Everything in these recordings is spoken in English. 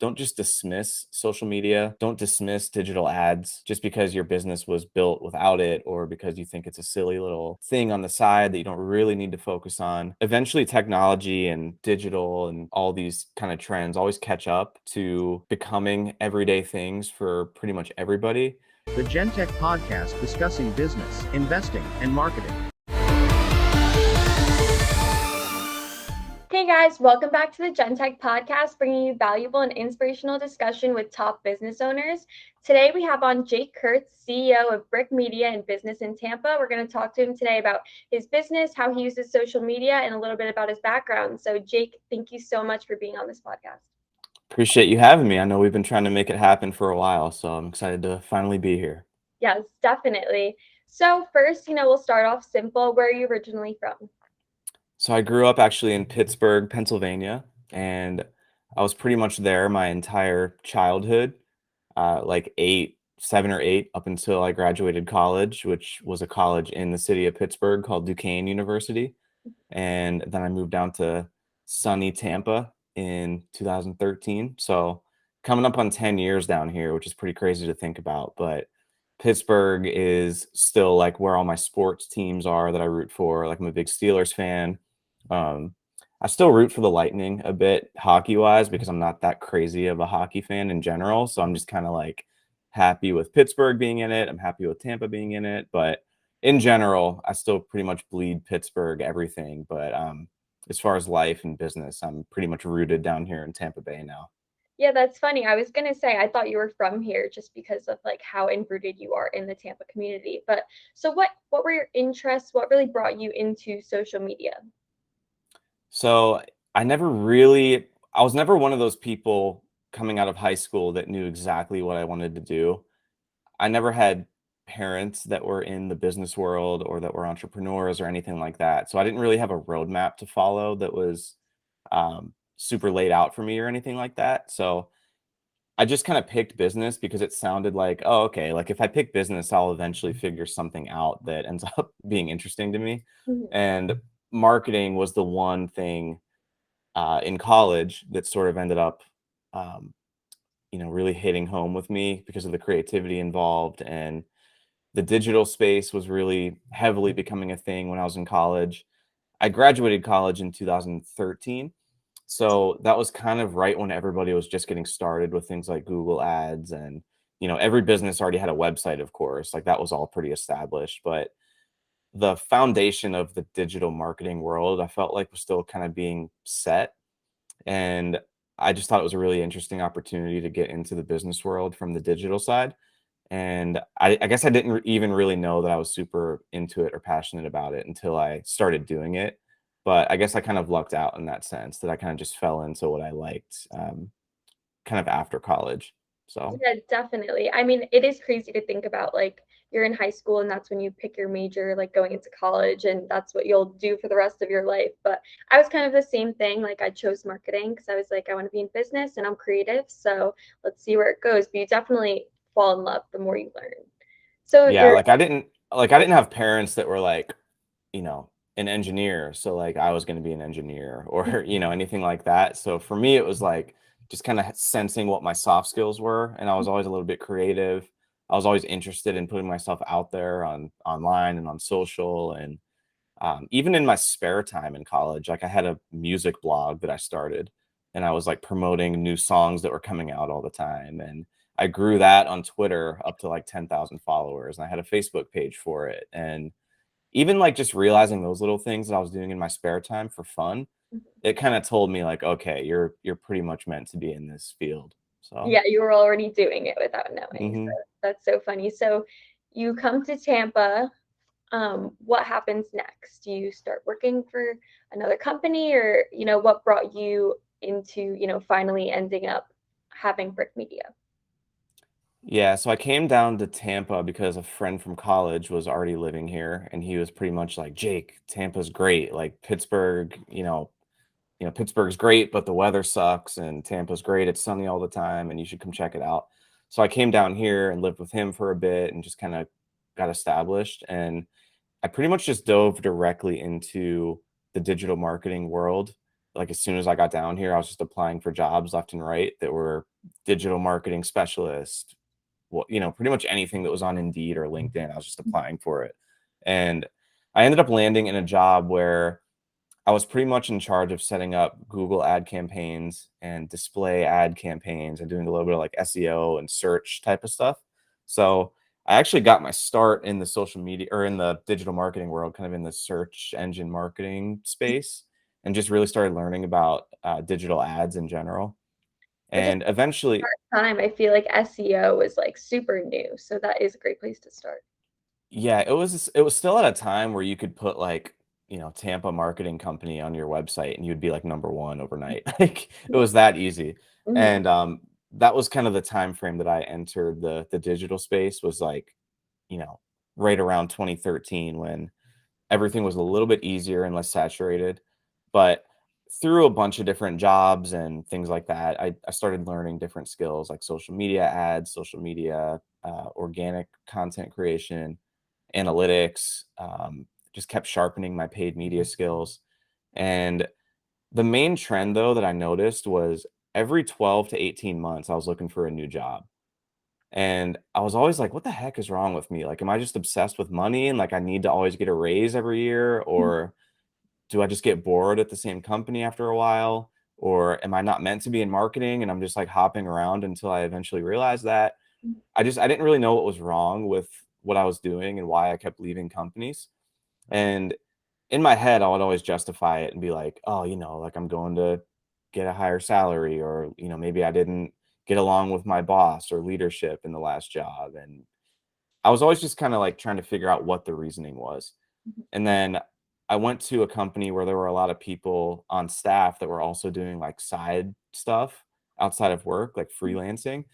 don't just dismiss social media. Don't dismiss digital ads just because your business was built without it or because you think it's a silly little thing on the side that you don't really need to focus on. Eventually, technology and digital and all these kind of trends always catch up to becoming everyday things for pretty much everybody. The GenTech podcast discussing business, investing, and marketing. Hey guys, welcome back to the GenTech podcast, bringing you valuable and inspirational discussion with top business owners. Today we have on Jake Kurtz, CEO of Brick Media and Business in Tampa. We're going to talk to him today about his business, how he uses social media, and a little bit about his background. So Jake, thank you so much for being on this podcast. Appreciate you having me. I know we've been trying to make it happen for a while, so I'm excited to finally be here. Yes, definitely. So first, we'll start off simple. Where are you originally from? So I grew up actually in Pittsburgh, Pennsylvania, and I was pretty much there my entire childhood, like 7 or 8, up until I graduated college, which was a college in the city of Pittsburgh called Duquesne University. And then I moved down to sunny Tampa in 2013. So coming up on 10 years down here, which is pretty crazy to think about. But Pittsburgh is still like where all my sports teams are that I root for. Like I'm a big Steelers fan. Um, I still root for the Lightning a bit hockey wise because I'm not that crazy of a hockey fan in general. So I'm just kind of like happy with Pittsburgh being in it. I'm happy with Tampa being in it. But in general, I still pretty much bleed Pittsburgh everything. But as far as life and business, I'm pretty much rooted down here in Tampa Bay now. Yeah, that's funny. I was going to say, I thought you were from here just because of like how enrooted you are in the Tampa community. But so what were your interests? What really brought you into social media? So I was never one of those people coming out of high school that knew exactly what I wanted to do. I never had parents that were in the business world or that were entrepreneurs or anything like that. So I didn't really have a roadmap to follow that was super laid out for me or anything like that. So I just kind of picked business because it sounded like, oh, okay, like if I pick business, I'll eventually figure something out that ends up being interesting to me. Mhm. And marketing was the one thing in college that sort of ended up, um, really hitting home with me because of the creativity involved. And the digital space was really heavily becoming a thing when I was in college. I graduated college in 2013. So that was kind of right when everybody was just getting started with things like Google Ads and, every business already had a website, of course, like that was all pretty established. But the foundation of the digital marketing world, I felt like was still kind of being set. And I just thought it was a really interesting opportunity to get into the business world from the digital side. And I guess I didn't even really know that I was super into it or passionate about it until I started doing it. But I guess I kind of lucked out in that sense that I kind of just fell into what I liked kind of after college. So. Yeah, definitely. I mean, it is crazy to think about like you're in high school and that's when you pick your major, like going into college, and that's what you'll do for the rest of your life. But I was kind of the same thing. Like I chose marketing because I was like, I want to be in business and I'm creative. So let's see where it goes. But you definitely fall in love the more you learn. So Yeah, you're like I didn't have parents that were like, you know, an engineer, so like I was going to be an engineer or, anything like that. So for me it was like just kind of sensing what my soft skills were, and I was always a little bit creative. I was always interested in putting myself out there on online and on social, and even in my spare time in college, like I had a music blog that I started, and I was like promoting new songs that were coming out all the time. And I grew that on Twitter up to like 10,000 followers. And I had a Facebook page for it. And even like just realizing those little things that I was doing in my spare time for fun, it kind of told me like, okay, you're pretty much meant to be in this field. So, yeah, you were already doing it without knowing. So mhm. that's so funny. So you come to Tampa. What happens next? Do you start working for another company, or what brought you into finally ending up having Brick Media? Yeah, so I came down to Tampa because a friend from college was already living here, and he was pretty much like, Jake, Tampa's great. Like Pittsburgh, Pittsburgh's great, but the weather sucks, and Tampa's great. It's sunny all the time, and you should come check it out. So I came down here and lived with him for a bit and just kind of got established. And I pretty much just dove directly into the digital marketing world. Like as soon as I got down here, I was just applying for jobs left and right that were digital marketing specialist, well, pretty much anything that was on Indeed or LinkedIn, I was just applying for it. And I ended up landing in a job where I was pretty much in charge of setting up Google ad campaigns and display ad campaigns and doing a little bit of like SEO and search type of stuff. So I actually got my start in the social media or in the digital marketing world, kind of in the search engine marketing space, and just really started learning about digital ads in general. Which is And eventually, time I feel like SEO is like super new, so that is a great place to start. yeah, it was still at a time where you could put like, Tampa Marketing Company on your website and you'd be like number one overnight. Like it was that easy. Mhm. And that was kind of the time frame that I entered the digital space was like, you know, right around 2013 when everything was a little bit easier and less saturated. But through a bunch of different jobs and things like that, I started learning different skills like social media ads, social media, organic content creation, analytics, just kept sharpening my paid media skills. And the main trend, though, that I noticed was every 12 to 18 months, I was looking for a new job. And I was always like, what the heck is wrong with me? Like, am I just obsessed with money and like I need to always get a raise every year? Or do I just get bored at the same company after a while? Or am I not meant to be in marketing and I'm just like hopping around until I eventually realized that? I didn't really know what was wrong with what I was doing and why I kept leaving companies. And in my head, I would always justify it and be like, oh, like I'm going to get a higher salary, or, maybe I didn't get along with my boss or leadership in the last job. And I was always just kind of like trying to figure out what the reasoning was. And then I went to a company where there were a lot of people on staff that were also doing like side stuff outside of work, like freelancing.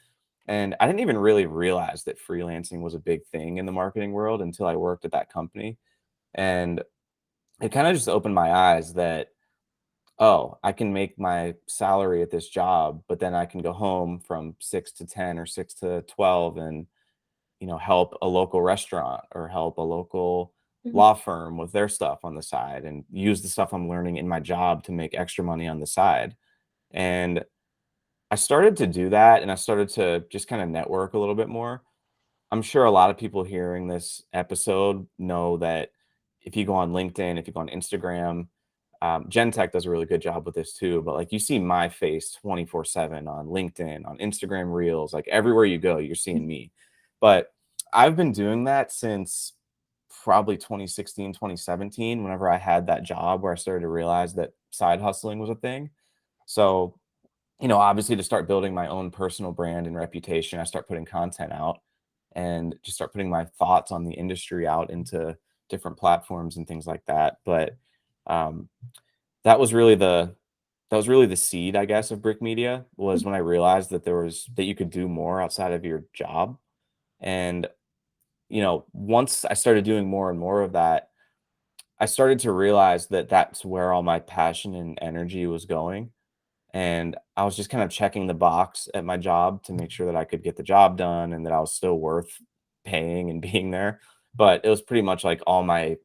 And I didn't even really realize that freelancing was a big thing in the marketing world until I worked at that company. And it kind of just opened my eyes that, oh, I can make my salary at this job, but then I can go home from 6 to 10 or 6 to 12 and, help a local restaurant or help a local Mhm. law firm with their stuff on the side and use the stuff I'm learning in my job to make extra money on the side. And I started to do that and I started to just kind of network a little bit more. I'm sure a lot of people hearing this episode know that if you go on LinkedIn, if you go on Instagram, GenTech does a really good job with this too. But like you see my face 24/7 on LinkedIn, on Instagram Reels, like everywhere you go, you're seeing me. But I've been doing that since probably 2016, 2017, whenever I had that job where I started to realize that side hustling was a thing. So obviously to start building my own personal brand and reputation, I start putting content out and just start putting my thoughts on the industry out into different platforms and things like that. But um, that was really the seed, I guess, of Brick Media was when I realized that you could do more outside of your job. And once I started doing more and more of that, I started to realize that that's where all my passion and energy was going. And I was just kind of checking the box at my job to make sure that I could get the job done and that I was still worth paying and being there. But it was pretty much like all my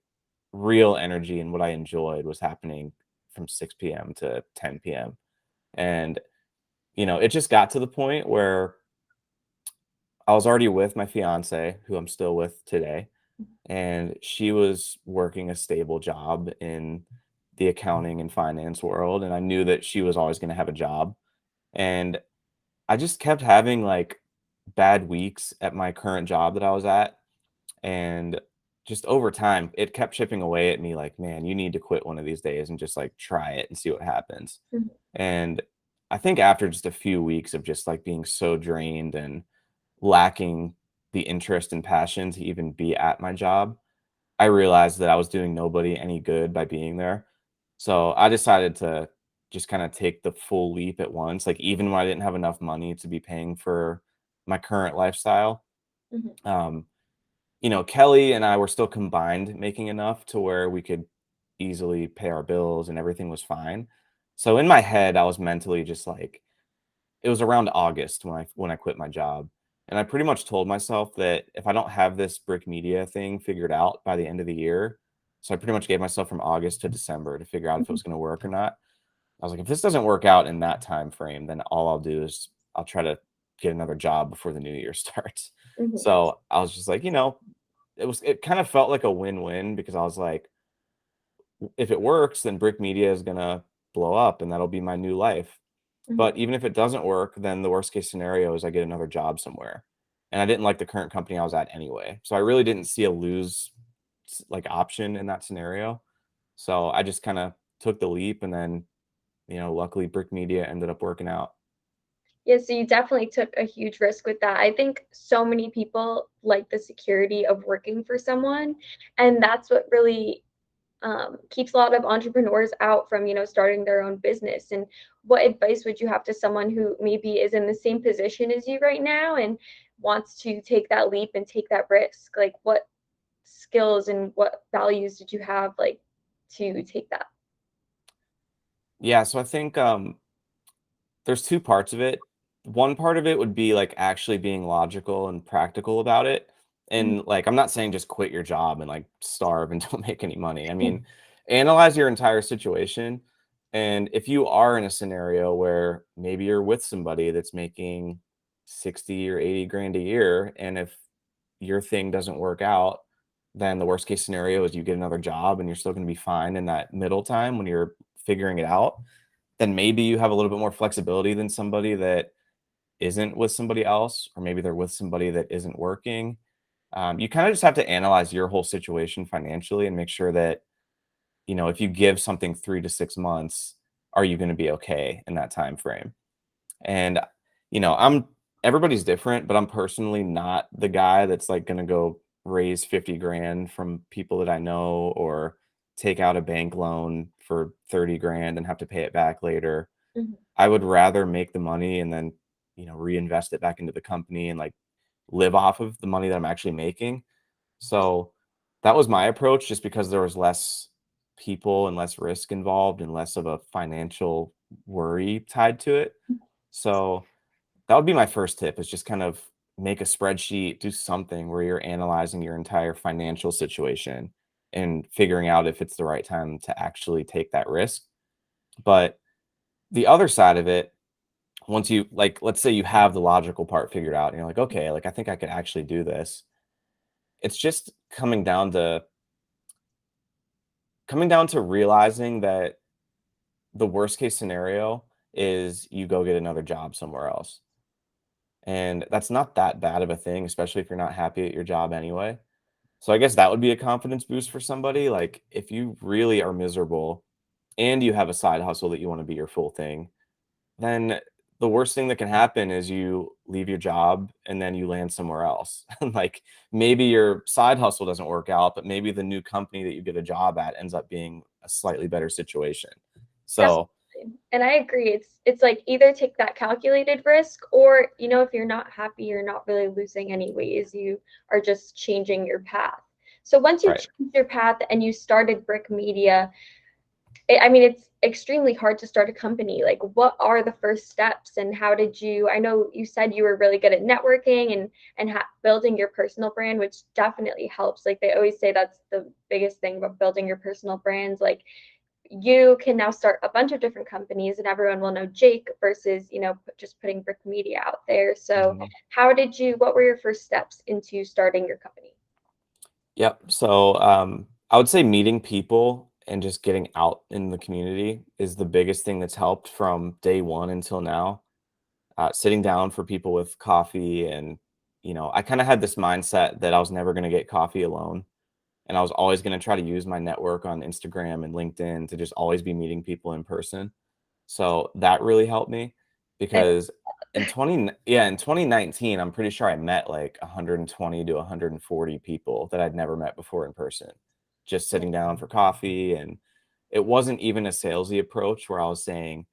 real energy and what I enjoyed was happening from 6 p.m. to 10 p.m. And, it just got to the point where I was already with my fiance, who I'm still with today, and she was working a stable job in the accounting and finance world. And I knew that she was always going to have a job. And I just kept having, like, bad weeks at my current job that I was at, and just over time, it kept chipping away at me like, "Man, you need to quit one of these days and just, like, try it and see what happens." Mhm. And I think after just a few weeks of just, like, being so drained and lacking the interest and passion to even be at my job, I realized that I was doing nobody any good by being there. So I decided to just kind of take the full leap at once. Like even when I didn't have enough money to be paying for my current lifestyle, Mhm. um, Kelly and I were still combined making enough to where we could easily pay our bills and everything was fine. So in my head, I was mentally just like, it was around August when I quit my job, and I pretty much told myself that if I don't have this Brick Media thing figured out by the end of the year, so I pretty much gave myself from August to December to figure out if it Mhm. was going to work or not. I was like, if this doesn't work out in that time frame, then all I'll do is I'll try to get another job before the new year starts. Mhm. So I was just like, it kind of felt like a win-win because I was like, if it works, then Brick Media is gonna blow up and that'll be my new life. Mhm. But even if it doesn't work, then the worst case scenario is I get another job somewhere. And I didn't like the current company I was at anyway. So I really didn't see a lose like option in that scenario. So I just kind of took the leap and then, luckily Brick Media ended up working out. Yeah, so you definitely took a huge risk with that. I think so many people like the security of working for someone, and that's what really keeps a lot of entrepreneurs out from, starting their own business. And what advice would you have to someone who maybe is in the same position as you right now and wants to take that leap and take that risk? Like, what skills and what values did you have, like, to take that? Yeah, so I think there's 2 parts of it. One part of it would be, like, actually being logical and practical about it, Mhm. and, like, I'm not saying just quit your job and, like, starve and don't make any money. I mean, analyze your entire situation, and if you are in a scenario where maybe you're with somebody that's making 60 or 80 grand a year, and if your thing doesn't work out, then the worst case scenario is you get another job and you're still gonna be fine in that middle time when you're figuring it out. Then maybe you have a little bit more flexibility than somebody that isn't with somebody else, or maybe they're with somebody that isn't working. You kind of just have to analyze your whole situation financially and make sure that, if you give something 3 to 6 months, are you going to be okay in that time frame? And, I'm everybody's different, but I'm personally not the guy that's like going to go raise 50 grand from people that I know or take out a bank loan for 30 grand and have to pay it back later. Mhm. I would rather make the money and then, reinvest it back into the company and like live off of the money that I'm actually making. So that was my approach just because there was less people and less risk involved and less of a financial worry tied to it. So that would be my first tip is just kind of make a spreadsheet, do something where you're analyzing your entire financial situation and figuring out if it's the right time to actually take that risk. But the other side of it, once you like, let's say you have the logical part figured out and you're like, okay, like I think I could actually do this. It's just coming down to realizing that the worst case scenario is you go get another job somewhere else. And that's not that bad of a thing, especially if you're not happy at your job anyway. So I guess that would be a confidence boost for somebody. Like if you really are miserable and you have a side hustle that you want to be your full thing, then the worst thing that can happen is you leave your job and then you land somewhere else. Like maybe your side hustle doesn't work out, but maybe the new company that you get a job at ends up being a slightly better situation. So, Definitely. And I agree. It's like either take that calculated risk or, if you're not happy, you're not really losing anyways. You are just changing your path. So once you right. changed your path and you started Brick Media, I mean, it's extremely hard to start a company. Like, what are the first steps, and how did you? I know you said you were really good at networking and building your personal brand, which definitely helps. Like they always say, that's the biggest thing about building your personal brands. Like you can now start a bunch of different companies, and everyone will know Jake versus just putting Brick Media out there. So, Mhm. how did you? What were your first steps into starting your company? Yep. So I would say meeting people and just getting out in the community is the biggest thing that's helped from day one until now. Sitting down for people with coffee and I kind of had this mindset that I was never going to get coffee alone, and I was always going to try to use my network on Instagram and LinkedIn to just always be meeting people in person. So that really helped me And because in 2019, I'm pretty sure I met like 120 to 140 people that I'd never met before in person, just sitting down for coffee. And it wasn't even a salesy approach where I was saying,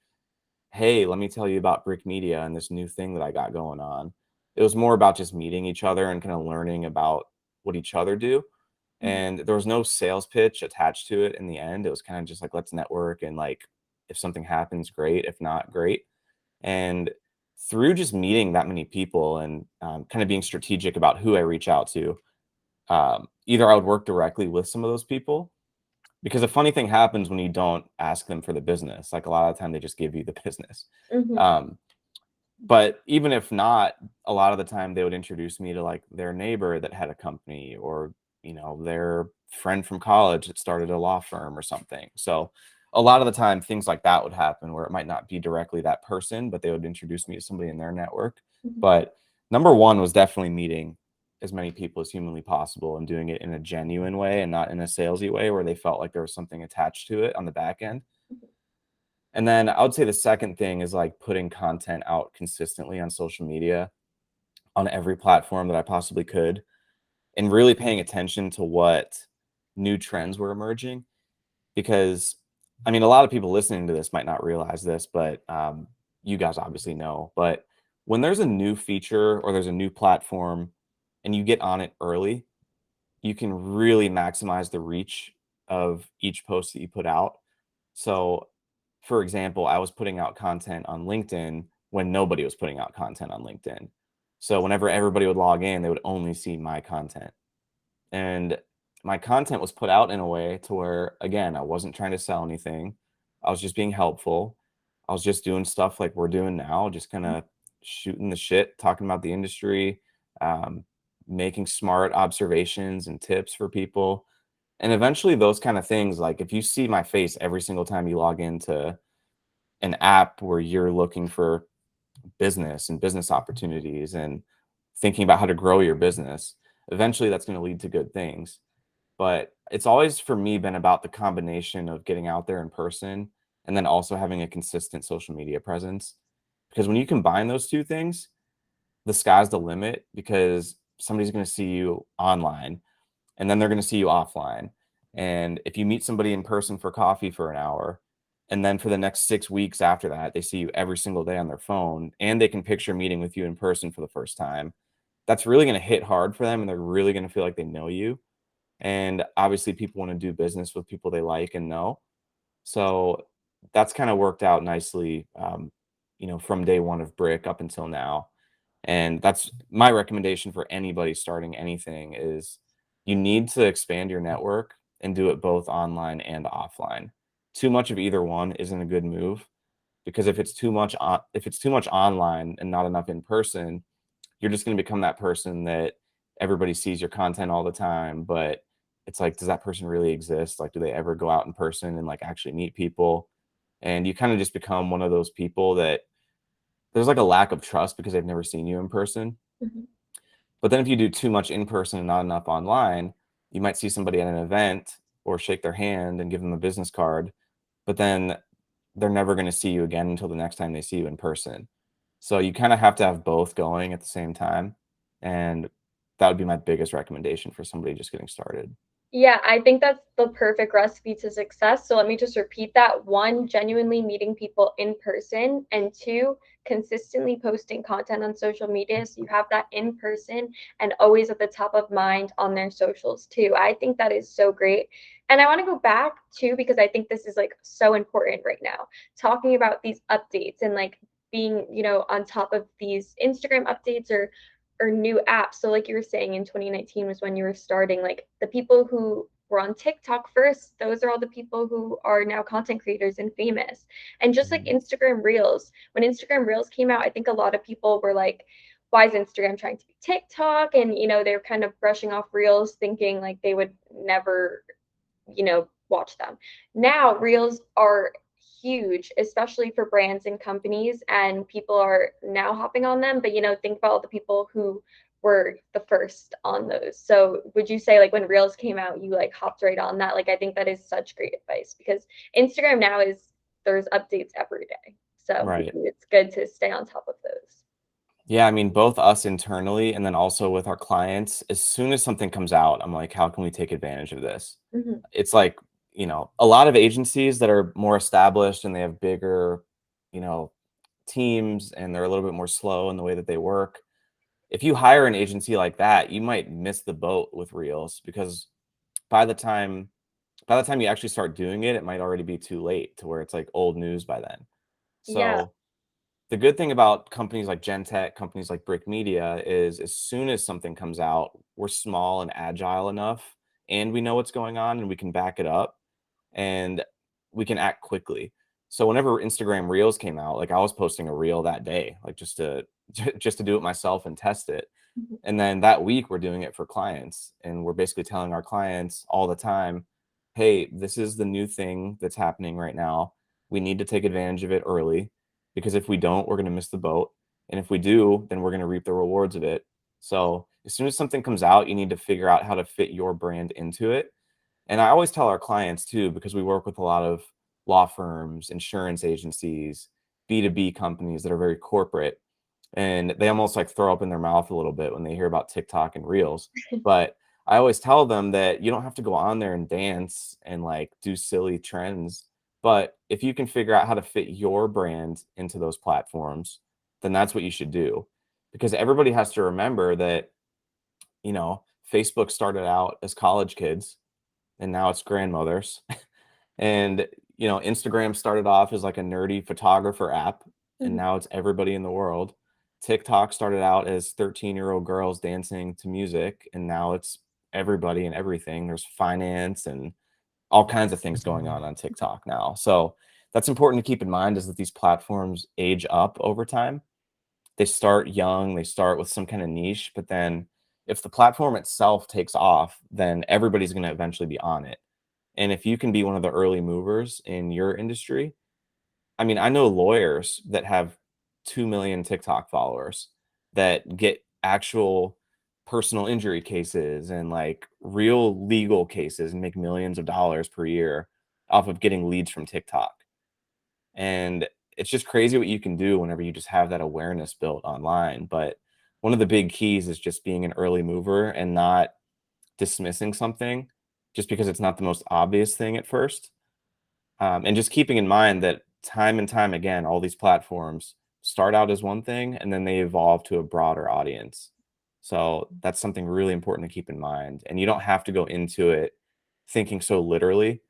hey, let me tell you about Brick Media and this new thing that I got going on. It was more about just meeting each other and kind of learning about what each other do. And there was no sales pitch attached to it in the end. It was kind of just like, let's network and like, if something happens, great. If not, great. And through just meeting that many people and kind of being strategic about who I reach out to, either I would work directly with some of those people because a funny thing happens when you don't ask them for the business. Like a lot of the time, they just give you the business. Mhm. Um, But even if not, a lot of the time they would introduce me to like their neighbor that had a company, or their friend from college that started a law firm or something. So a lot of the time things like that would happen where it might not be directly that person, but they would introduce me to somebody in their network. Mhm. But number one was definitely meeting as many people as humanly possible and doing it in a genuine way and not in a salesy way where they felt like there was something attached to it on the back end. And then I would say the second thing is like putting content out consistently on social media on every platform that I possibly could, and really paying attention to what new trends were emerging. Because, I mean, a lot of people listening to this might not realize this, but you guys obviously know. But when there's a new feature or there's a new platform and you get on it early, you can really maximize the reach of each post that you put out. So, for example, I was putting out content on LinkedIn when nobody was putting out content on LinkedIn. So, whenever everybody would log in, they would only see my content. And my content was put out in a way to where, again, I wasn't trying to sell anything. I was just being helpful. I was just doing stuff like we're doing now, just kind of shooting the shit, talking about the industry, um, making smart observations and tips for people. And eventually, those kind of things, like if you see my face every single time you log into an app where you're looking for business and business opportunities and thinking about how to grow your business, eventually that's going to lead to good things. But it's always for me been about the combination of getting out there in person and then also having a consistent social media presence. Because when you combine those two things, the sky's the limit, because somebody's going to see you online and then they're going to see you offline. And if you meet somebody in person for coffee for an hour, and then for the next 6 weeks after that, they see you every single day on their phone and they can picture meeting with you in person for the first time, that's really going to hit hard for them. And they're really going to feel like they know you. And obviously, people want to do business with people they like and know. So that's kind of worked out nicely, from day one of Brick up until now. And that's my recommendation for anybody starting anything is you need to expand your network and do it both online and offline. Too much of either one isn't a good move, because if it's too much online and not enough in person, you're just going to become that person that everybody sees your content all the time, but it's like, does that person really exist? Like, do they ever go out in person and like actually meet people? And you kind of just become one of those people that there's like a lack of trust because they've never seen you in person. Mhm. But then if you do too much in person and not enough online, you might see somebody at an event or shake their hand and give them a business card, but then they're never going to see you again until the next time they see you in person. So you kind of have to have both going at the same time. And that would be my biggest recommendation for somebody just getting started. Yeah, I think that's the perfect recipe to success. So let me just repeat that. One, genuinely meeting people in person, and two, consistently posting content on social media so you have that in person and always at the top of mind on their socials too. I think that is so great. And I want to go back too because I think this is like so important right now. Talking about these updates and like being, on top of these Instagram updates or new apps. So like you were saying in 2019 was when you were starting, like the people who were on TikTok first, those are all the people who are now content creators and famous. And just like Mhm. Instagram Reels, when Instagram Reels came out, I think a lot of people were like, why is Instagram trying to be TikTok? And they're kind of brushing off Reels thinking like they would never watch them. Now, reels are huge, especially for brands and companies, and people are now hopping on them. But think about all the people who were the first on those. So, would you say like when reels came out, you like hopped right on that? Like, I think that is such great advice because Instagram now there's updates every day. So, Right. it's good to stay on top of those. Yeah, I mean, both us internally and then also with our clients, as soon as something comes out, I'm like, how can we take advantage of this? Mhm. It's like, a lot of agencies that are more established and they have bigger, you know, teams, and they're a little bit more slow in the way that they work. If you hire an agency like that, you might miss the boat with Reels, because by the time by the time you actually start doing it, it might already be too late to where it's like old news by then. Yeah. So the good thing about companies like GenTech, companies like Brick Media, is as soon as something comes out, we're small and agile enough, and we know what's going on, and we can back it up, and we can act quickly. So whenever Instagram Reels came out, like I was posting a reel that day, like just to just to do it myself and test it. Mhm. And then that week we're doing it for clients, and we're basically telling our clients all the time, "Hey, this is the new thing that's happening right now. We need to take advantage of it early because if we don't, we're going to miss the boat. And if we do, then we're going to reap the rewards of it." So, as soon as something comes out, you need to figure out how to fit your brand into it. And I always tell our clients too, because we work with a lot of law firms, insurance agencies, B2B companies that are very corporate, and they almost like throw up in their mouth a little bit when they hear about TikTok and Reels. But I always tell them that you don't have to go on there and dance and like do silly trends. But if you can figure out how to fit your brand into those platforms, then that's what you should do. Because everybody has to remember that, Facebook started out as college kids and now it's grandmothers. And, Instagram started off as like a nerdy photographer app, and Mhm. now it's everybody in the world. TikTok started out as 13-year-old girls dancing to music, and now it's everybody and everything. There's finance and all kinds of things going on TikTok now. So that's important to keep in mind is that these platforms age up over time. They start young, they start with some kind of niche, but then if the platform itself takes off, then everybody's going to eventually be on it. And if you can be one of the early movers in your industry, I mean, I know lawyers that have 2 million TikTok followers that get actual personal injury cases and like real legal cases and make millions of dollars per year off of getting leads from TikTok. And it's just crazy what you can do whenever you just have that awareness built online. But one of the big keys is just being an early mover and not dismissing something just because it's not the most obvious thing at first. And just keeping in mind that time and time again, all these platforms start out as one thing and then they evolve to a broader audience. So that's something really important to keep in mind. And you don't have to go into it thinking so literally.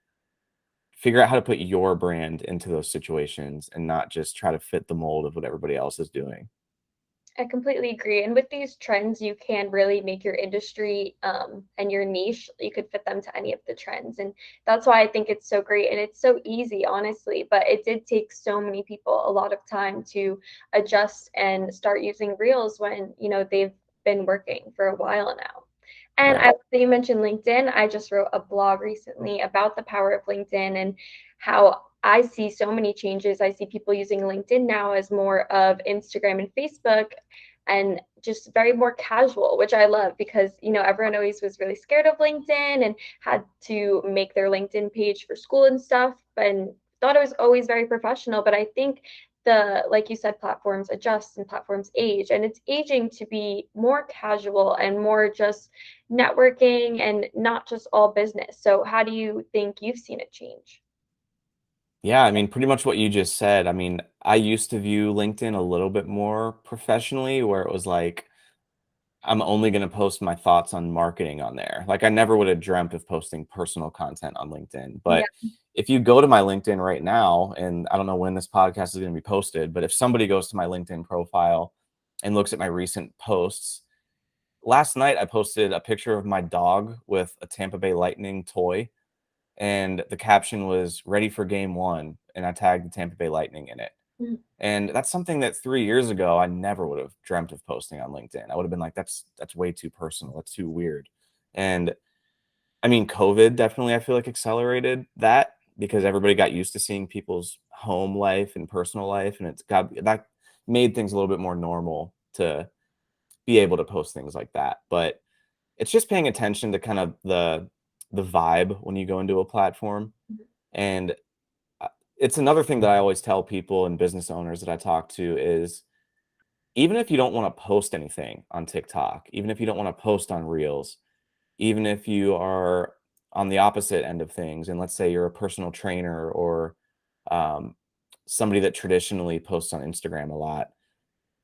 Figure out how to put your brand into those situations and not just try to fit the mold of what everybody else is doing. I completely agree. And with these trends, you can really make your industry and your niche, you could fit them to any of the trends. And that's why I think it's so great. And it's so easy, honestly. But it did take so many people a lot of time to adjust and start using Reels when, they've been working for a while now. And Right. you mentioned LinkedIn. I just wrote a blog recently about the power of LinkedIn and how I see so many changes. I see people using LinkedIn now as more of Instagram and Facebook and just very more casual, which I love because, everyone always was really scared of LinkedIn and had to make their LinkedIn page for school and stuff and thought it was always very professional. But I think like you said, platforms adjust and platforms age, and it's aging to be more casual and more just networking and not just all business. So how do you think you've seen it change? Yeah, I mean, pretty much what you just said. I mean, I used to view LinkedIn a little bit more professionally, where it was like, I'm only going to post my thoughts on marketing on there. Like, I never would have dreamt of posting personal content on LinkedIn. Yeah. But if you go to my LinkedIn right now, and I don't know when this podcast is going to be posted, but if somebody goes to my LinkedIn profile and looks at my recent posts, last night I posted a picture of my dog with a Tampa Bay Lightning toy, and the caption was ready for game one. And I tagged the Tampa Bay Lightning in it. Mm. And that's something that 3 years ago, I never would have dreamt of posting on LinkedIn. I would have been like, that's way too personal. That's too weird. And I mean, COVID definitely, I feel like accelerated that because everybody got used to seeing people's home life and personal life. And that made things a little bit more normal to be able to post things like that. But it's just paying attention to kind of the vibe when you go into a platform. And uh, it's another thing that I always tell people and business owners that I talk to is even if you don't want to post anything on TikTok, even if you don't want to post on Reels, even if you are on the opposite end of things, and let's say you're a personal trainer or um, somebody that traditionally posts on Instagram a lot,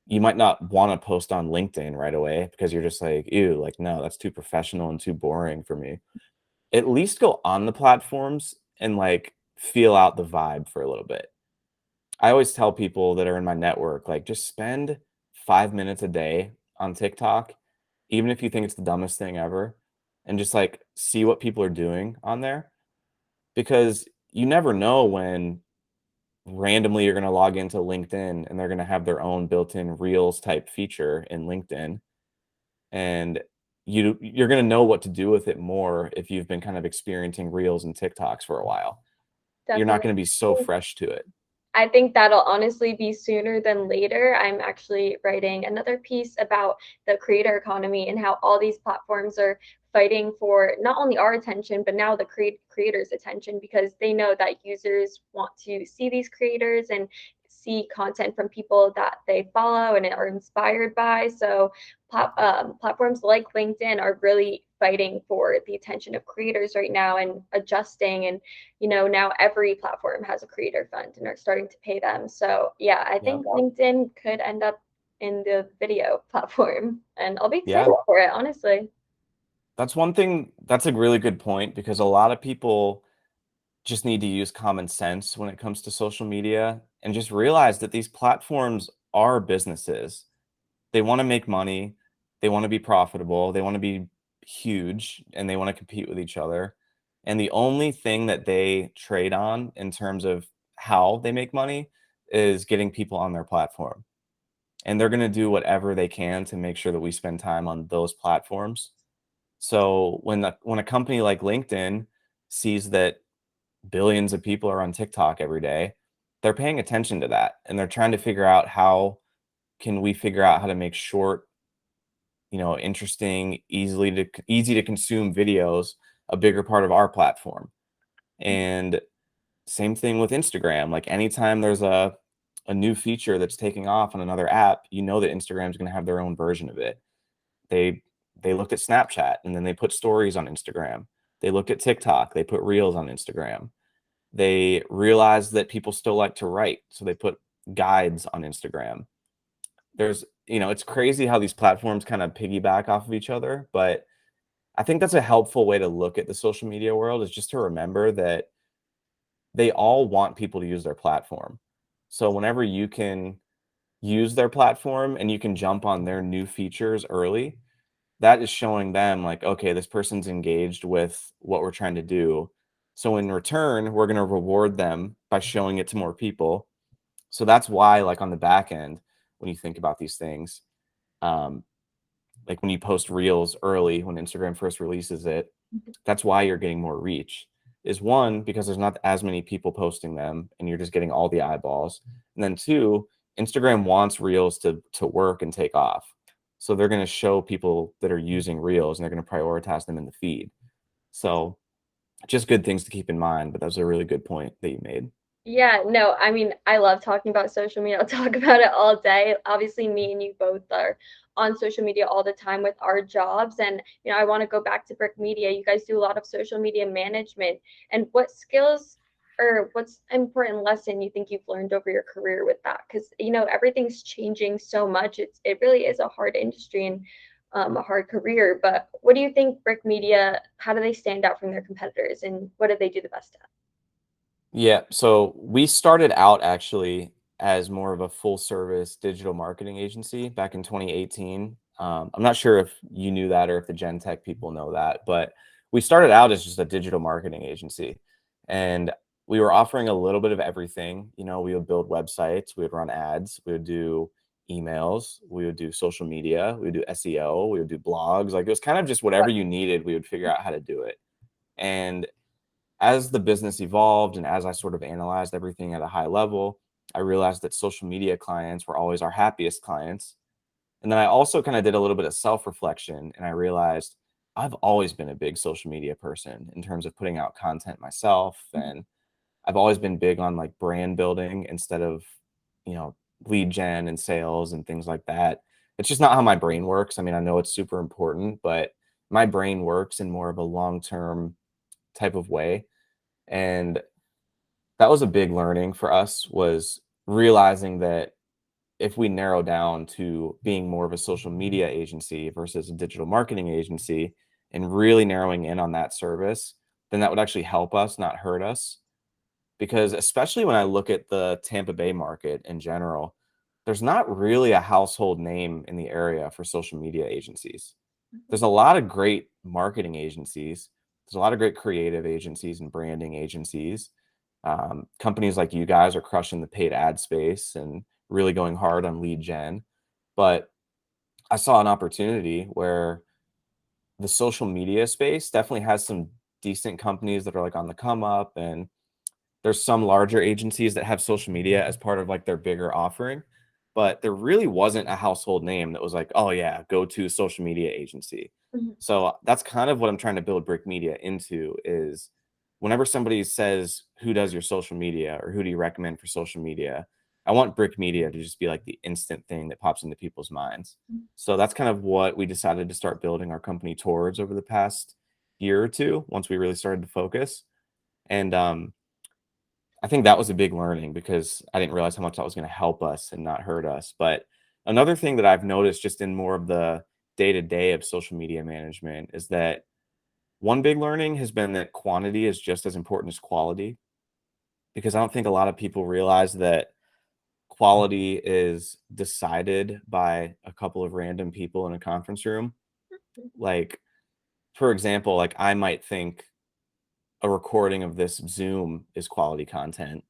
you might not want to post on LinkedIn right away because you're just like, ew, like, no, that's too professional and too boring for me. At least go on the platforms and like feel out the vibe for a little bit. I always tell people that are in my network, like, just spend 5 minutes a day on TikTok, even if you think it's the dumbest thing ever, and just like see what people are doing on there because you never know when randomly you're going to log into LinkedIn and they're going to have their own built-in Reels type feature in LinkedIn, and you're going to know what to do with it more if you've been kind of experiencing Reels and TikToks for a while. You're not Definitely. going to be so fresh to it. I think that'll honestly be sooner than later. I'm actually writing another piece about the creator economy and how all these platforms are fighting for not only our attention, but now the creators' attention, because they know that users want to see these creators and see content from people that they follow and are inspired by. So platforms like LinkedIn are really fighting for the attention of creators right now and adjusting, and now every platform has a creator fund and are starting to pay them. So yeah, I Yeah. think LinkedIn could end up in the video platform, and I'll be Yeah. excited for it, honestly. That's one thing. That's a really good point, because a lot of people just need to use common sense when it comes to social media and just realize that these platforms are businesses. They want to make money, they want to be profitable, they want to be huge, and they want to compete with each other. And the only thing that they trade on in terms of how they make money is getting people on their platform. And they're going to do whatever they can to make sure that we spend time on those platforms. So when a company like LinkedIn sees that billions of people are on TikTok every day, they're paying attention to that, and they're trying to figure out how can we figure out how to make short, interesting, easy to consume videos a bigger part of our platform. And same thing with Instagram. Like anytime there's a new feature that's taking off on another app, you know that Instagram's going to have their own version of it. They they looked at Snapchat and then they put stories on Instagram. They looked at TikTok, they put reels on Instagram. They realized that people still like to write, so they put guides on Instagram. It's crazy how these platforms kind of piggyback off of each other, but I think that's a helpful way to look at the social media world, is just to remember that they all want people to use their platform. So whenever you can use their platform and you can jump on their new features early, that is showing them like, okay, this person's engaged with what we're trying to do. So in return, we're going to reward them by showing it to more people. So that's why, like on the back end, when you think about these things, um, like when you post reels early, when Instagram first releases it, that's why you're getting more reach. Is one, because there's not as many people posting them and you're just getting all the eyeballs. And then two, Instagram wants reels to work and take off. So they're going to show people that are using reels and they're going to prioritize them in the feed. So just good things to keep in mind, but that was a really good point that you made. Yeah, no, I mean, I love talking about social media. I'll talk about it all day. Obviously, me and you both are on social media all the time with our jobs. And, I want to go back to Brick Media. You guys do a lot of social media management. And what skills or what's an important lesson you think you've learned over your career with that? Because, everything's changing so much. It really is a hard industry and a hard career. But what do you think Brick Media, how do they stand out from their competitors, and what do they do the best at? Yeah, so we started out actually as more of a full service digital marketing agency back in 2018. I'm not sure if you knew that or if the GenTech people know that, but we started out as just a digital marketing agency, and we were offering a little bit of everything. We would build websites, we would run ads, we would do emails, we would do social media, we would do SEO, we would do blogs. Like it was kind of just whatever you needed, we would figure out how to do it. And as the business evolved and as I sort of analyzed everything at a high level, I realized that social media clients were always our happiest clients. And then I also kind of did a little bit of self reflection and I realized I've always been a big social media person in terms of putting out content myself. And I've always been big on like brand building instead of, you know, lead gen and sales and things like that. It's just not how my brain works. I mean, I know it's super important, but my brain works in more of a long term type of way. And that was a big learning for us, was realizing that if we narrow down to being more of a social media agency versus a digital marketing agency and really narrowing in on that service, then that would actually help us, not hurt us. Because especially when I look at the Tampa Bay market in general, there's not really a household name in the area for social media agencies. There's a lot of great marketing agencies. There's a lot of great creative agencies and branding agencies, Companies like you guys are crushing the paid ad space and really going hard on lead gen. But I saw an opportunity where the social media space definitely has some decent companies that are like on the come up, and there's some larger agencies that have social media as part of like their bigger offering, but there really wasn't a household name that was like, oh yeah, go to social media agency. Mhm. So that's kind of what I'm trying to build Brick Media into is whenever somebody says, who does your social media or who do you recommend for social media? I want Brick Media to just be like the instant thing that pops into people's minds. So that's kind of what we decided to start building our company towards over the past year or two once we really started to focus. And I think that was a big learning because I didn't realize how much that was going to help us and not hurt us. But another thing that I've noticed just in more of the day to day of social media management is that one big learning has been that quantity is just as important as quality, because I don't think a lot of people realize that quality is decided by a couple of random people in a conference room. Like, for example, like I might think a recording of this Zoom is quality content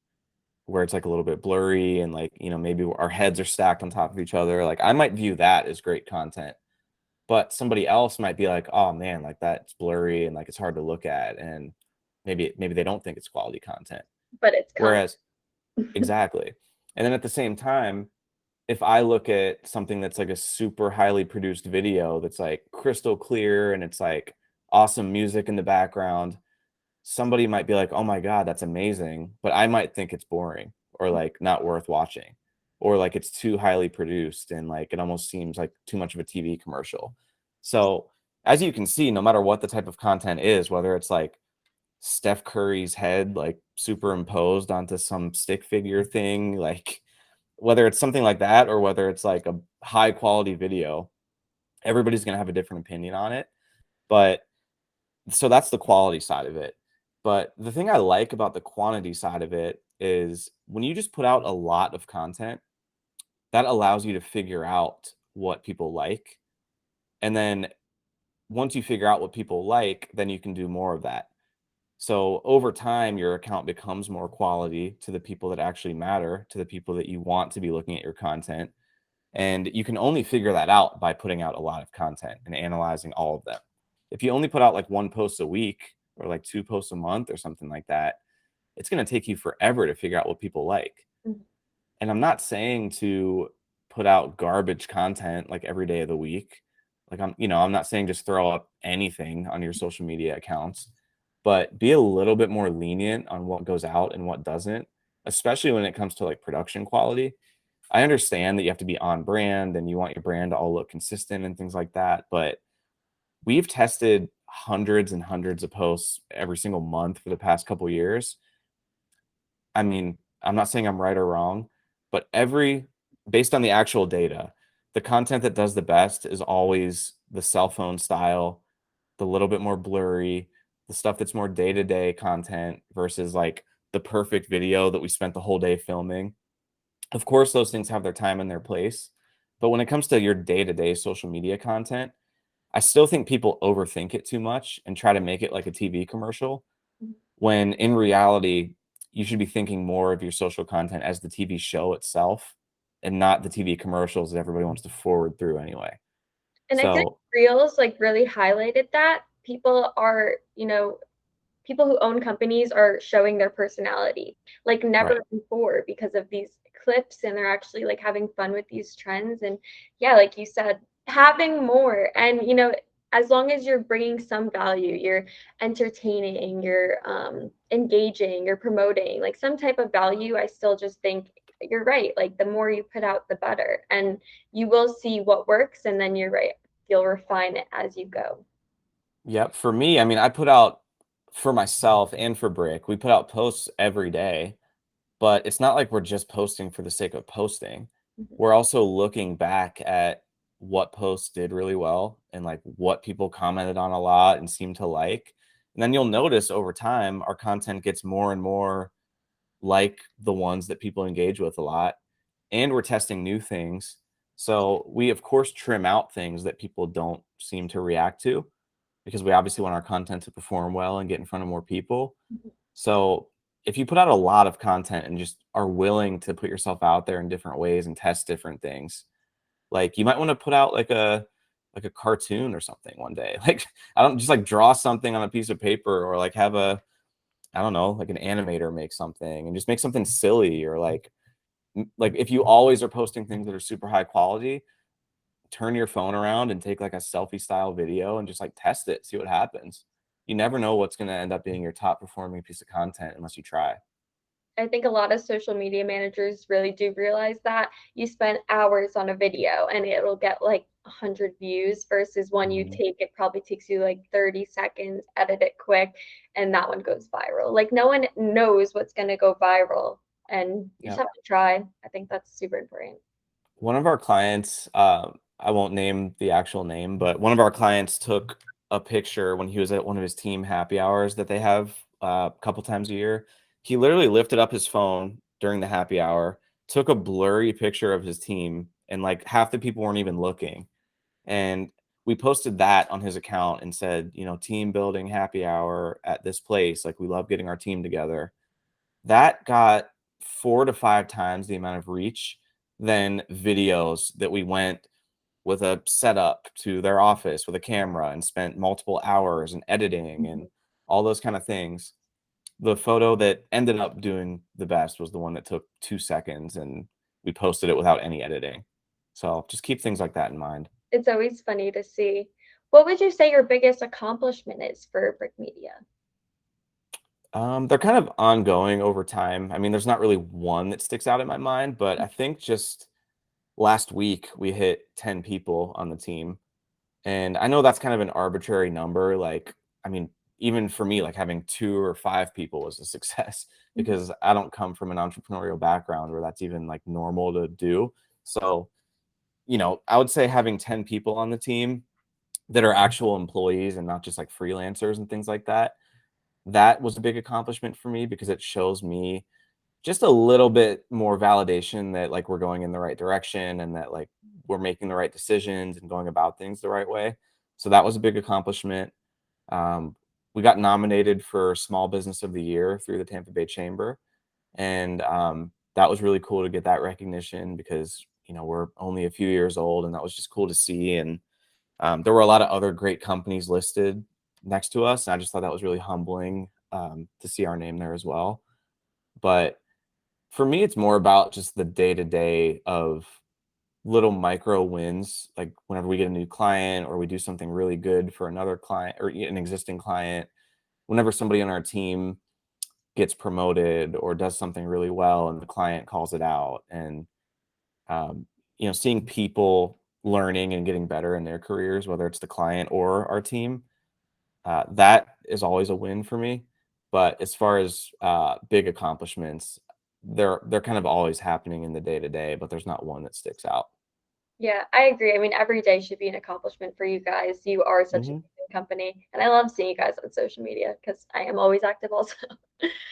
where it's like a little bit blurry and like, maybe our heads are stacked on top of each other. Like I might view that as great content, but somebody else might be like, oh man, like that's blurry and like it's hard to look at. And maybe they don't think it's quality content. But it's content. Whereas exactly. And then at the same time, if I look at something that's like a super highly produced video that's like crystal clear and it's like awesome music in the background, somebody might be like, "Oh my god, that's amazing," but I might think it's boring or like not worth watching, or like it's too highly produced and like it almost seems like too much of a TV commercial. So, as you can see, no matter what the type of content is, whether it's like Steph Curry's head like superimposed onto some stick figure thing, like whether it's something like that or whether it's like a high quality video, everybody's going to have a different opinion on it. But so that's the quality side of it. But the thing I like about the quantity side of it is when you just put out a lot of content, that allows you to figure out what people like. And then once you figure out what people like, then you can do more of that. So over time, your account becomes more quality to the people that actually matter, to the people that you want to be looking at your content. And you can only figure that out by putting out a lot of content and analyzing all of them. If you only put out like one post a week or like two posts a month or something like that, it's going to take you forever to figure out what people like. Mhm. And I'm not saying to put out garbage content like every day of the week. Like I'm not saying just throw up anything on your social media accounts, but be a little bit more lenient on what goes out and what doesn't, especially when it comes to like production quality. I understand that you have to be on brand and you want your brand to all look consistent and things like that, but we've tested hundreds and hundreds of posts every single month for the past couple years. I mean, I'm not saying I'm right or wrong, but based on the actual data, the content that does the best is always the cell phone style, the little bit more blurry, the stuff that's more day-to-day content versus like the perfect video that we spent the whole day filming. Of course, those things have their time and their place, but when it comes to your day-to-day social media content, I still think people overthink it too much and try to make it like a TV commercial, when in reality, you should be thinking more of your social content as the TV show itself and not the TV commercials that everybody wants to forward through anyway. And I think So, Reels like really highlighted that. People are, people who own companies are showing their personality like right. never before because of these clips, and they're actually like having fun with these trends. And yeah, like you said, having more, and as long as you're bringing some value, you're entertaining, you're engaging, you're promoting like some type of value, I still just think you're right, like the more you put out the better, and you will see what works, and then you're right, you'll refine it as you go. Yep. For me, I mean, I put out for myself and for Brick, we put out posts every day, but it's not like we're just posting for the sake of posting. Mhm. We're also looking back at what posts did really well and like what people commented on a lot and seemed to like. And then you'll notice over time, our content gets more and more like the ones that people engage with a lot. And we're testing new things. So we, of course, trim out things that people don't seem to react to because we obviously want our content to perform well and get in front of more people. So if you put out a lot of content and just are willing to put yourself out there in different ways and test different things, like you might want to put out like a cartoon or something one day. Like I don't just like draw something on a piece of paper or like have a I don't know, like an animator make something and just make something silly or like if you always are posting things that are super high quality, turn your phone around and take like a selfie style video and just like test it, see what happens. You never know what's going to end up being your top performing piece of content unless you try. I think a lot of social media managers really do realize that you spend hours on a video and it'll get like 100 views versus one you Mhm. take, it probably takes you like 30 seconds, edit it quick, and that one goes viral. Like no one knows what's going to go viral, and you just Yeah. have to try. I think that's super important. One of our clients, I won't name the actual name, but one of our clients took a picture when he was at one of his team happy hours that they have a couple times a year. He literally lifted up his phone during the happy hour, took a blurry picture of his team, and like half the people weren't even looking. And we posted that on his account and said, you know, team building happy hour at this place. Like we love getting our team together. That got 4 to 5 times the amount of reach than videos that we went with a setup to their office with a camera and spent multiple hours in editing and Mhm. all those kind of things. The photo that ended up doing the best was the one that took 2 seconds, and we posted it without any editing. So, just keep things like that in mind. It's always funny to see. What would you say your biggest accomplishment is for Brick Media? They're kind of ongoing over time. I mean, there's not really one that sticks out in my mind, but I think just last week we hit 10 people on the team. And I know that's kind of an arbitrary number. Like, I mean, even for me, like having 2 or 5 people was a success Mhm. because I don't come from an entrepreneurial background where that's even like normal to do. So, I would say having 10 people on the team that are actual employees and not just like freelancers and things like that, that was a big accomplishment for me because it shows me just a little bit more validation that like we're going in the right direction and that like we're making the right decisions and going about things the right way. So that was a big accomplishment. We got nominated for Small Business of the Year through the Tampa Bay Chamber, and that was really cool to get that recognition because we're only a few years old, and that was just cool to see. And there were a lot of other great companies listed next to us, and I just thought that was really humbling to see our name there as well. But for me, it's more about just the day to day of little micro wins. Like whenever we get a new client or we do something really good for another client or an existing client, whenever somebody on our team gets promoted or does something really well and the client calls it out, and um, seeing people learning and getting better in their careers, whether it's the client or our team, that is always a win for me. But as far as big accomplishments, they're kind of always happening in the day to day, but there's not one that sticks out. Yeah, I agree. I mean, every day should be an accomplishment for you guys. You are such a Hmm. good company, and I love seeing you guys on social media because I am always active also.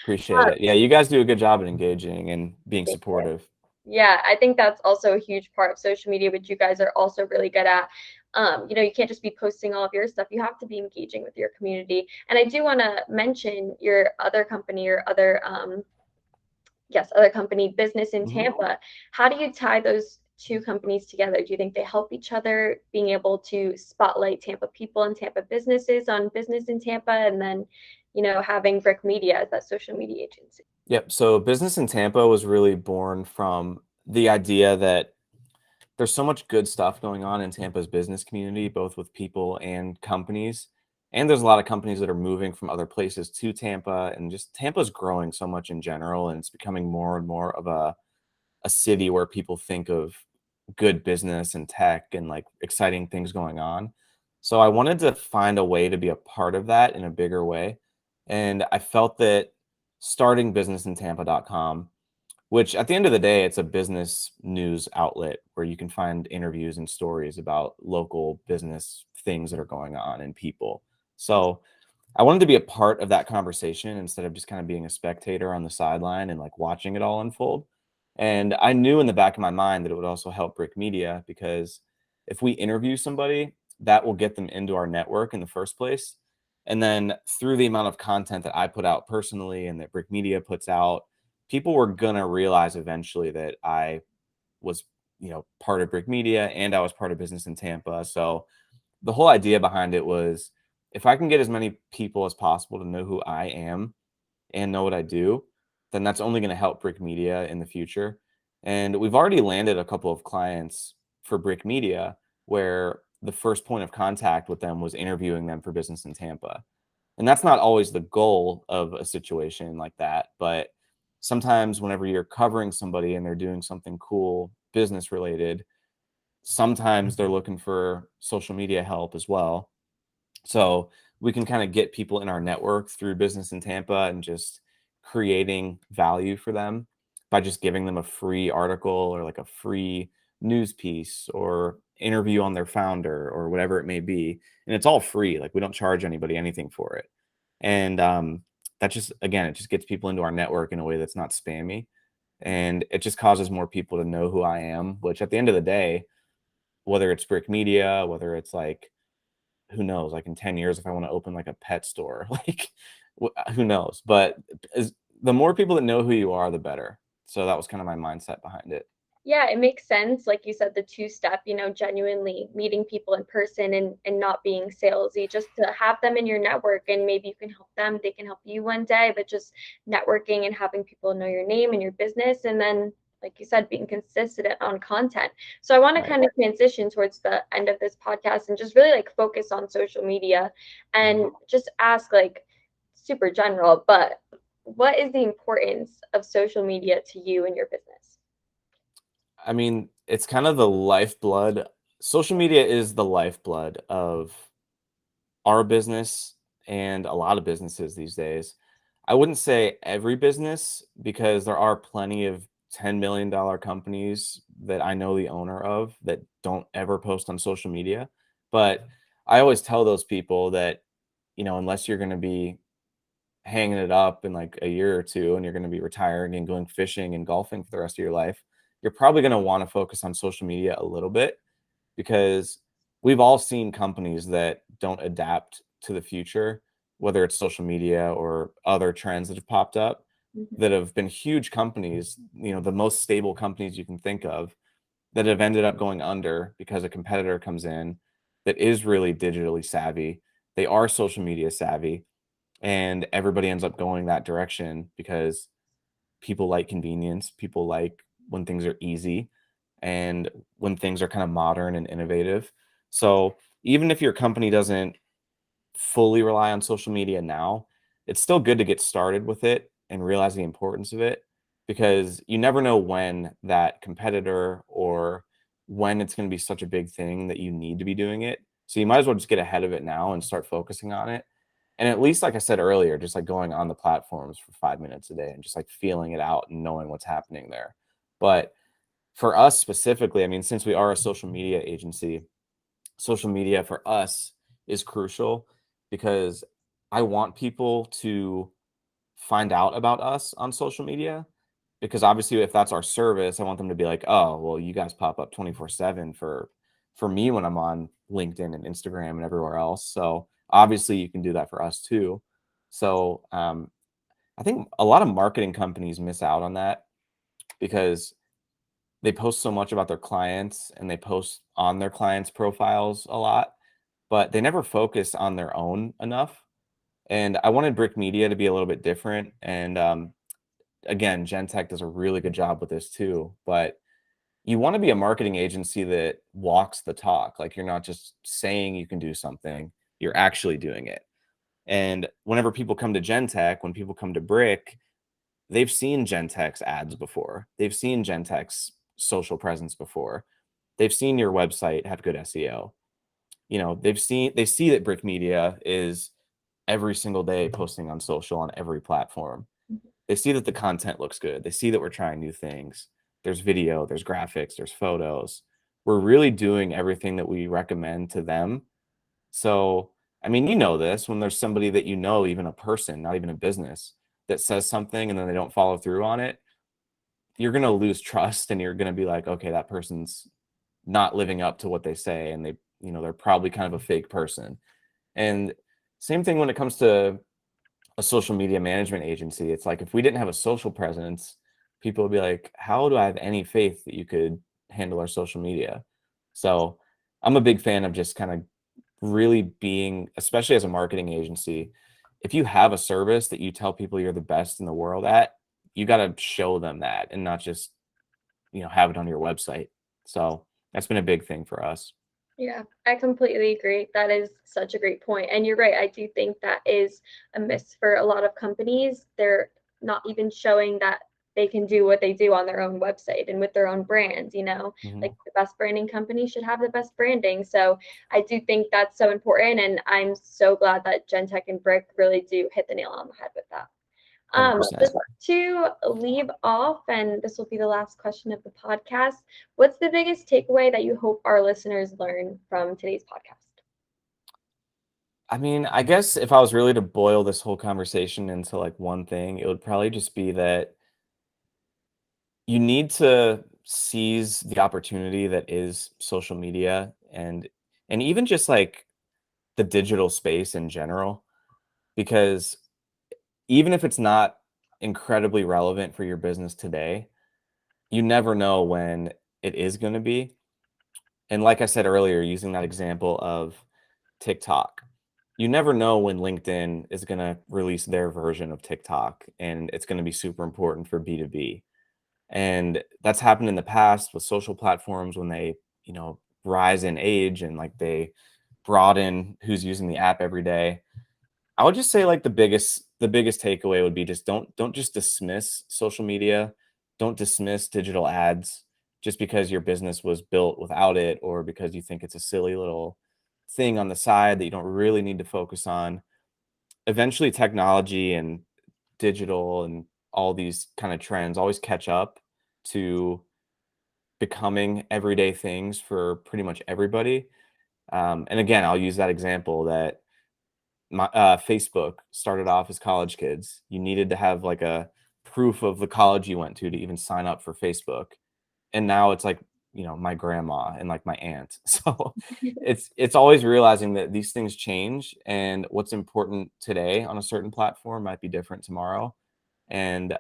Appreciate it. Yeah, you guys do a good job at engaging and being Thank you. supportive. Yeah, I think that's also a huge part of social media, which you guys are also really good at. You can't just be posting all of your stuff. You have to be engaging with your community. And I do want to mention your other company, your other yes, other company, business in Hmm. Tampa. How do you tie those two companies together? Do you think they help each other, being able to spotlight Tampa people and Tampa businesses on business in Tampa, and then, having Brick Media as that social media agency? Yep. So business in Tampa was really born from the idea that there's so much good stuff going on in Tampa's business community, both with people and companies. And there's a lot of companies that are moving from other places to Tampa, and just Tampa's growing so much in general, and it's becoming more and more of a city where people think of good business and tech and like exciting things going on. So I wanted to find a way to be a part of that in a bigger way. And I felt that starting businessintampa.com, which at the end of the day, it's a business news outlet where you can find interviews and stories about local business things that are going on and people. So I wanted to be a part of that conversation instead of just kind of being a spectator on the sideline and like watching it all unfold. And I knew in the back of my mind that it would also help Brick Media because if we interview somebody, that will get them into our network in the first place. And then through the amount of content that I put out personally and that Brick Media puts out, people were gonna realize eventually that I was, part of Brick Media and I was part of business in Tampa. So the whole idea behind it was, if I can get as many people as possible to know who I am and know what I do, then that's only going to help Brick Media in the future. And we've already landed a couple of clients for Brick Media where the first point of contact with them was interviewing them for business in Tampa. And that's not always the goal of a situation like that, but sometimes whenever you're covering somebody and they're doing something cool business related, sometimes they're looking for social media help as well. So we can kind of get people in our network through business in Tampa and just creating value for them by just giving them a free article or like a free news piece or interview on their founder or whatever it may be. And it's all free. Like, we don't charge anybody anything for it. And that just, again, it just gets people into our network in a way that's not spammy. And it just causes more people to know who I am, which at the end of the day, whether it's Brick Media, whether it's like, who knows, like in 10 years, if I want to open like a pet store, like who knows? But the more people that know who you are, the better. So that was kind of my mindset behind it. Yeah, it makes sense. Like you said, the two-step, genuinely meeting people in person and not being salesy, just to have them in your network, and maybe you can help them, they can help you one day, but just networking and having people know your name and your business. And then, like you said, being consistent on content. So I want to Right. kind of transition towards the end of this podcast and just really like focus on social media and just ask, like, super general, but what is the importance of social media to you and your business? I mean, it's kind of the lifeblood. Social media is the lifeblood of our business and a lot of businesses these days. I wouldn't say every business, because there are plenty of $10 million companies that I know the owner of that don't ever post on social media. But I always tell those people that, unless you're going to be hanging it up in like a year or two and you're going to be retiring and going fishing and golfing for the rest of your life, you're probably going to want to focus on social media a little bit, because we've all seen companies that don't adapt to the future, whether it's social media or other trends that have popped up Mhm. that have been huge companies, the most stable companies you can think of, that have ended up going under because a competitor comes in that is really digitally savvy. They are social media savvy, and everybody ends up going that direction because people like convenience, people like when things are easy and when things are kind of modern and innovative. So even if your company doesn't fully rely on social media now, it's still good to get started with it and realize the importance of it, because you never know when that competitor or when it's going to be such a big thing that you need to be doing it. So you might as well just get ahead of it now and start focusing on it. And at least, like I said earlier, just like going on the platforms for 5 minutes a day and just like feeling it out and knowing what's happening there. But for us specifically, I mean, since we are a social media agency, social media for us is crucial, because I want people to find out about us on social media, because obviously if that's our service, I want them to be like, oh, well, you guys pop up 24/7 for me when I'm on LinkedIn and Instagram and everywhere else. So obviously you can do that for us too. So I think a lot of marketing companies miss out on that, because they post so much about their clients and they post on their clients' profiles a lot, but they never focus on their own enough. And I wanted Brick Media to be a little bit different. And again, GenTech does a really good job with this too. But you want to be a marketing agency that walks the talk. Like, you're not just saying you can do something, you're actually doing it. And whenever people come to GenTech, when people come to Brick, they've seen GenTech's ads before. They've seen GenTech's social presence before. They've seen your website have good SEO. They see that Brick Media is every single day posting on social on every platform. They see that the content looks good. They see that we're trying new things. There's video, there's graphics, there's photos. We're really doing everything that we recommend to them. So, I mean, this, when there's somebody that even a person, not even a business, that says something and then they don't follow through on it, you're going to lose trust and you're going to be like, okay, that person's not living up to what they say. And they're probably kind of a fake person. And Same thing when it comes to a social media management agency. It's like if we didn't have a social presence, people would be like, how do I have any faith that you could handle our social media? So I'm a big fan of just kind of really being, especially as a marketing agency, if you have a service that you tell people you're the best in the world at, you got to show them that and not just, have it on your website. So that's been a big thing for us. Yeah, I completely agree. That is such a great point. And you're right. I do think that is a miss for a lot of companies. They're not even showing that they can do what they do on their own website and with their own brands, Mhm. like the best branding company should have the best branding. So I do think that's so important. And I'm so glad that GenTech and Brick really do hit the nail on the head with that. 100%. Just to leave off, and this will be the last question of the podcast, what's the biggest takeaway that you hope our listeners learn from today's podcast? I mean, I guess if I was really to boil this whole conversation into like one thing, it would probably just be that you need to seize the opportunity that is social media and even just like the digital space in general, because even if it's not incredibly relevant for your business today, you never know when it is going to be. And like I said earlier, using that example of TikTok, you never know when LinkedIn is going to release their version of TikTok and it's going to be super important for B2B. And that's happened in the past with social platforms when they, rise in age and like they broaden who's using the app every day. I would just say like the biggest takeaway would be just don't just dismiss social media. Don't dismiss digital ads just because your business was built without it or because you think it's a silly little thing on the side that you don't really need to focus on. Eventually technology and digital and all these kind of trends always catch up to becoming everyday things for pretty much everybody. And again, I'll use that example that Facebook started off as college kids. You needed to have like a proof of the college you went to even sign up for Facebook. And now it's like, my grandma and like my aunt. So it's always realizing that these things change and what's important today on a certain platform might be different tomorrow. And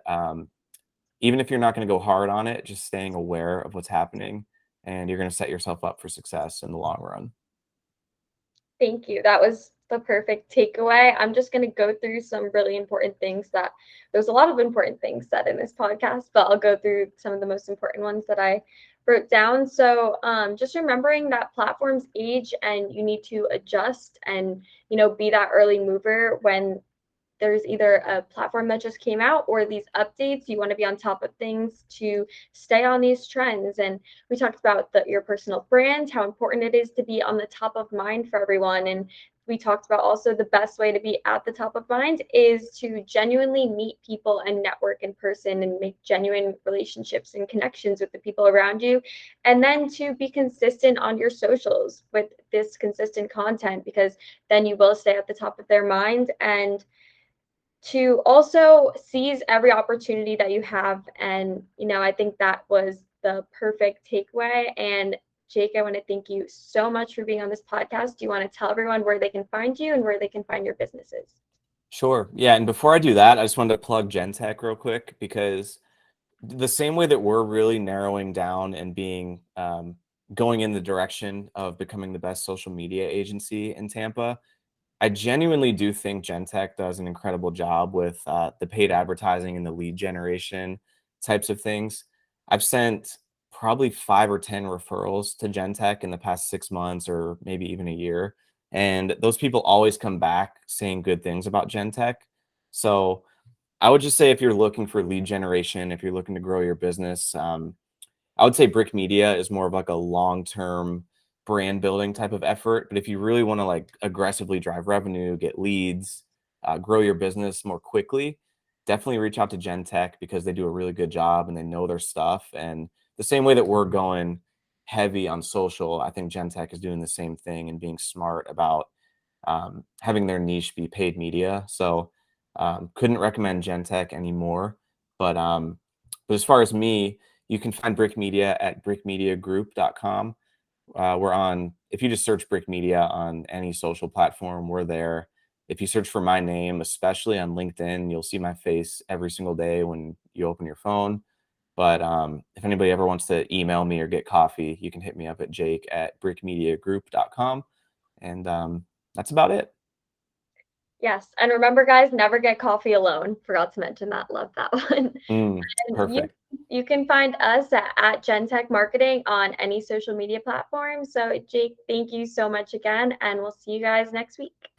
even if you're not going to go hard on it, just staying aware of what's happening and you're going to set yourself up for success in the long run. Thank you. That was the perfect takeaway. I'm just going to go through some really important things that there's a lot of important things said in this podcast, but I'll go through some of the most important ones that I wrote down. So, just remembering that platforms age and you need to adjust and, be that early mover when there's either a platform that just came out or these updates. You want to be on top of things to stay on these trends. And we talked about your personal brand, how important it is to be on the top of mind for everyone. And we talked about also the best way to be at the top of mind is to genuinely meet people and network in person and make genuine relationships and connections with the people around you. And then to be consistent on your socials with this consistent content, because then you will stay at the top of their mind. And to also seize every opportunity that you have. And, I think that was the perfect takeaway. And Jake, I want to thank you so much for being on this podcast. Do you want to tell everyone where they can find you and where they can find your businesses? Sure. Yeah. And before I do that, I just wanted to plug GenTech real quick because the same way that we're really narrowing down and being going in the direction of becoming the best social media agency in Tampa, I genuinely do think GenTech does an incredible job with the paid advertising and the lead generation types of things. I've sent probably 5 or 10 referrals to GenTech in the past 6 months or maybe even a year. And those people always come back saying good things about GenTech. So I would just say if you're looking for lead generation, if you're looking to grow your business, I would say Brick Media is more of like a long-term brand building type of effort. But if you really want to like aggressively drive revenue, get leads, grow your business more quickly, definitely reach out to GenTech because they do a really good job and they know their stuff. And the same way that we're going heavy on social, I think GenTech is doing the same thing and being smart about having their niche be paid media. So couldn't recommend GenTech anymore. But as far as me, you can find Brick Media at brickmediagroup.com. We're on, if you just search Brick Media on any social platform, we're there. if you search for my name, especially on LinkedIn, you'll see my face every single day when you open your phone. But if anybody ever wants to email me or get coffee, you can hit me up at jake@brickmediagroup.com. And that's about it. Yes. And remember, guys, never get coffee alone. Forgot to mention that. Love that one. And Perfect. you can find us at GenTech Marketing on any social media platform. So, Jake, thank you so much again, and we'll see you guys next week.